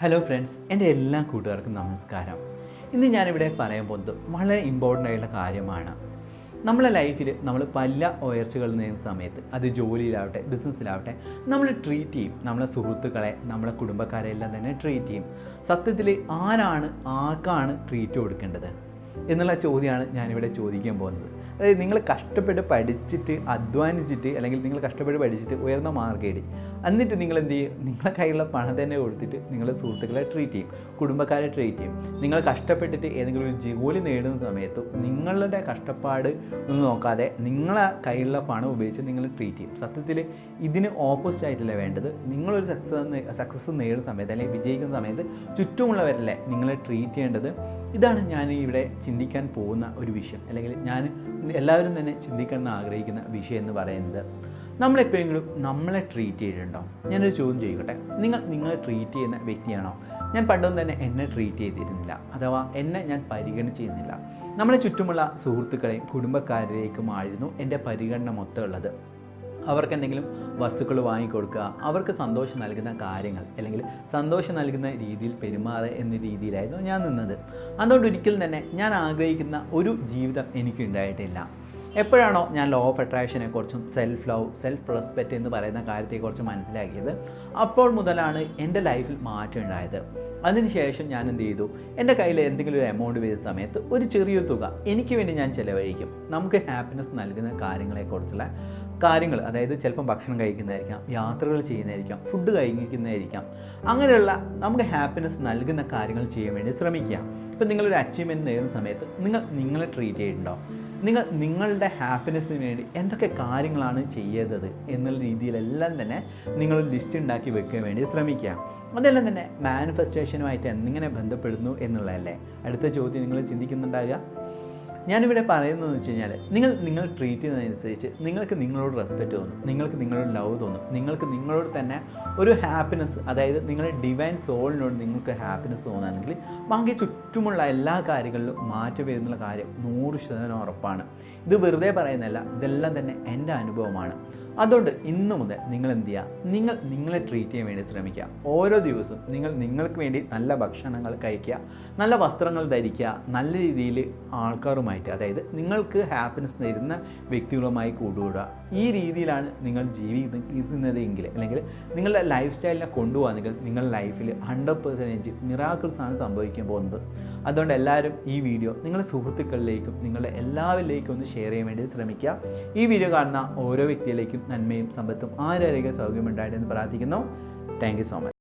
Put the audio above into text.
Hello friends, എൻ്റെ എല്ലാ കൂട്ടുകാർക്കും നമസ്കാരം. ഇന്ന് ഞാനിവിടെ പറയാൻ പോകുന്നത് വളരെ ഇമ്പോർട്ടൻ്റ് ആയിട്ടുള്ള കാര്യമാണ്. നമ്മളെ ലൈഫിൽ നമ്മൾ പല ഉയർച്ചകൾ നേടുന്ന സമയത്ത് അത് ജോലിയിലാവട്ടെ ബിസിനസ്സിലാവട്ടെ നമ്മൾ ട്രീറ്റ് ചെയ്യും. നമ്മളെ സുഹൃത്തുക്കളെ, നമ്മളെ കുടുംബക്കാരെ എല്ലാം തന്നെ ട്രീറ്റ് ചെയ്യും. സത്യത്തിൽ ആർക്കാണ് ട്രീറ്റ് കൊടുക്കേണ്ടത് എന്നുള്ള ചോദ്യമാണ് ഞാനിവിടെ ചോദിക്കാൻ പോകുന്നത്. അതായത് നിങ്ങൾ കഷ്ടപ്പെട്ട് പഠിച്ചിട്ട് അധ്വാനിച്ചിട്ട് അല്ലെങ്കിൽ നിങ്ങൾ കഷ്ടപ്പെട്ട് പഠിച്ചിട്ട് ഉയർന്ന മാർക്ക് നേടി, എന്നിട്ട് നിങ്ങൾ എന്ത് ചെയ്യും? നിങ്ങളെ കയ്യിലുള്ള പണം തന്നെ കൊടുത്തിട്ട് നിങ്ങളുടെ സുഹൃത്തുക്കളെ ട്രീറ്റ് ചെയ്യും, കുടുംബക്കാരെ ട്രീറ്റ് ചെയ്യും. നിങ്ങൾ കഷ്ടപ്പെട്ടിട്ട് ഏതെങ്കിലും ഒരു ജോലി നേടുന്ന സമയത്തും നിങ്ങളുടെ കഷ്ടപ്പാട് ഒന്നും നോക്കാതെ നിങ്ങളെ കയ്യിലുള്ള പണം ഉപയോഗിച്ച് നിങ്ങൾ ട്രീറ്റ് ചെയ്യും. സത്യത്തിൽ ഇതിന് ഓപ്പോസിറ്റ് ആയിട്ടല്ല വേണ്ടത്. നിങ്ങളൊരു സക്സസ് നേടുന്ന സമയത്ത് അല്ലെങ്കിൽ വിജയിക്കുന്ന സമയത്ത് ചുറ്റുമുള്ളവരല്ലേ നിങ്ങളെ ട്രീറ്റ് ചെയ്യേണ്ടത്. ഇതാണ് ഞാൻ ഇവിടെ ചിന്തിക്കാൻ പോകുന്ന ഒരു വിഷയം, അല്ലെങ്കിൽ ഞാൻ എല്ലാവരും തന്നെ ചിന്തിക്കണം എന്ന് ആഗ്രഹിക്കുന്ന വിഷയം എന്ന് പറയുന്നത്. നമ്മളെപ്പോഴെങ്കിലും നമ്മളെ ട്രീറ്റ് ചെയ്തിട്ടുണ്ടോ? ഞാനൊരു ചോദ്യം ചോദിക്കട്ടെ. നിങ്ങളെ ട്രീറ്റ് ചെയ്യുന്ന വ്യക്തിയാണോ? ഞാൻ പണ്ടൊന്നും തന്നെ എന്നെ ട്രീറ്റ് ചെയ്തിരുന്നില്ല, അഥവാ എന്നെ ഞാൻ പരിഗണിച്ചിരുന്നില്ല. നമ്മളെ ചുറ്റുമുള്ള സുഹൃത്തുക്കളെയും കുടുംബക്കാരിലേക്കുമായിരുന്നു എൻ്റെ പരിഗണന മൊത്തം ഉള്ളത്. അവർക്ക് എന്തെങ്കിലും വസ്തുക്കൾ വാങ്ങിക്കൊടുക്കുക, അവർക്ക് സന്തോഷം നൽകുന്ന കാര്യങ്ങൾ അല്ലെങ്കിൽ സന്തോഷം നൽകുന്ന രീതിയിൽ പെരുമാറുക എന്ന രീതിയിലായിരുന്നു ഞാൻ നിന്നത്. അതുകൊണ്ട് ഒരിക്കലും തന്നെ ഞാൻ ആഗ്രഹിക്കുന്ന ഒരു ജീവിതം എനിക്കുണ്ടായിട്ടില്ല. എപ്പോഴാണോ ഞാൻ ലോ ഓഫ് അട്രാക്ഷനെക്കുറിച്ചും സെൽഫ് ലവ്, സെൽഫ് റെസ്പെക്റ്റ് എന്ന് പറയുന്ന കാര്യത്തെക്കുറിച്ച് മനസ്സിലാക്കിയത്, അപ്പോൾ മുതലാണ് എൻ്റെ ലൈഫിൽ മാറ്റം ഉണ്ടായത്. അതിനുശേഷം ഞാൻ എന്ത് ചെയ്തു? എൻ്റെ കയ്യിൽ എന്തെങ്കിലും ഒരു എമൗണ്ട് വരുന്ന സമയത്ത് ഒരു ചെറിയൊരു തുക എനിക്ക് വേണ്ടി ഞാൻ ചിലവഴിക്കും. നമുക്ക് ഹാപ്പിനെസ് നൽകുന്ന കാര്യങ്ങളെക്കുറിച്ചുള്ള കാര്യങ്ങൾ, അതായത് ചിലപ്പം ഭക്ഷണം കഴിക്കുന്നതായിരിക്കാം, യാത്രകൾ ചെയ്യുന്നതായിരിക്കാം, ഫുഡ് കഴിക്കുന്നതായിരിക്കാം, അങ്ങനെയുള്ള നമുക്ക് ഹാപ്പിനെസ് നൽകുന്ന കാര്യങ്ങൾ ചെയ്യാൻ വേണ്ടി ശ്രമിക്കുക. ഇപ്പം നിങ്ങളൊരു അച്ചീവ്മെൻറ്റ് നേടുന്ന സമയത്ത് നിങ്ങളെ ട്രീറ്റ് ചെയ്തിട്ടുണ്ടോ? നിങ്ങളുടെ ഹാപ്പിനെസ്സിന് വേണ്ടി എന്തൊക്കെ കാര്യങ്ങളാണ് ചെയ്യേണ്ടത് എന്നുള്ള രീതിയിലെല്ലാം തന്നെ നിങ്ങളൊരു ലിസ്റ്റ് ഉണ്ടാക്കി വെക്കാൻ വേണ്ടി ശ്രമിക്കുക. അതെല്ലാം തന്നെ മാനിഫെസ്റ്റേഷനുമായിട്ട് എങ്ങനെ ബന്ധപ്പെടുന്നു എന്നുള്ളതല്ലേ അടുത്ത ചോദ്യം നിങ്ങൾ ചിന്തിക്കുന്നുണ്ടാകുക. ഞാനിവിടെ പറയുന്നതെന്ന് വെച്ച് കഴിഞ്ഞാൽ, നിങ്ങൾ ട്രീറ്റ് ചെയ്യുന്നതനുസരിച്ച് നിങ്ങൾക്ക് നിങ്ങളോട് റെസ്പെക്റ്റ് തോന്നും, നിങ്ങൾക്ക് നിങ്ങളോട് ലവ് തോന്നും, നിങ്ങൾക്ക് നിങ്ങളോട് തന്നെ ഒരു ഹാപ്പിനെസ്, അതായത് നിങ്ങളുടെ ഡിവൈൻ സോളിനോട് നിങ്ങൾക്ക് ഹാപ്പിനെസ് തോന്നുകയാണെങ്കിൽ ബാക്കി ചുറ്റുമുള്ള എല്ലാ കാര്യങ്ങളിലും മാറ്റം വരുന്നുള്ള കാര്യം 100% ഉറപ്പാണ്. ഇത് വെറുതെ പറയുന്നതല്ല, ഇതെല്ലാം തന്നെ എൻ്റെ അനുഭവമാണ്. അതുകൊണ്ട് ഇന്നു മുതൽ നിങ്ങൾ എന്ത് ചെയ്യുക? നിങ്ങളെ ട്രീറ്റ് ചെയ്യാൻ വേണ്ടി ശ്രമിക്കുക. ഓരോ ദിവസവും നിങ്ങൾക്ക് വേണ്ടി നല്ല ഭക്ഷണങ്ങൾ കഴിക്കുക, നല്ല വസ്ത്രങ്ങൾ ധരിക്കുക, നല്ല രീതിയിൽ ആൾക്കാരുമായിട്ട്, അതായത് നിങ്ങൾക്ക് ഹാപ്പിനെസ് തരുന്ന വ്യക്തികളുമായി കൂടുകൂടുക. ഈ രീതിയിലാണ് നിങ്ങൾ ജീവിക്കുന്നതെങ്കിൽ, അല്ലെങ്കിൽ നിങ്ങളുടെ ലൈഫ് സ്റ്റൈലിനെ കൊണ്ടുപോകാമെങ്കിൽ നിങ്ങളുടെ ലൈഫിൽ 100% മിറാക്കിൾസാണ് സംഭവിക്കാൻ പോകുന്നത്. അതുകൊണ്ട് എല്ലാവരും ഈ വീഡിയോ നിങ്ങളുടെ സുഹൃത്തുക്കളിലേക്കും നിങ്ങളുടെ എല്ലാവരിലേക്കും ഒന്ന് ഷെയർ ചെയ്യാൻ വേണ്ടി ശ്രമിക്കുക. ഈ വീഡിയോ കാണുന്ന ഓരോ വ്യക്തിയിലേക്കും നന്മയും സമ്പത്തും ആരോഗ്യ സൗഖ്യം ഉണ്ടായിട്ടെന്ന് പ്രാർത്ഥിക്കുന്നു. Thank you so much.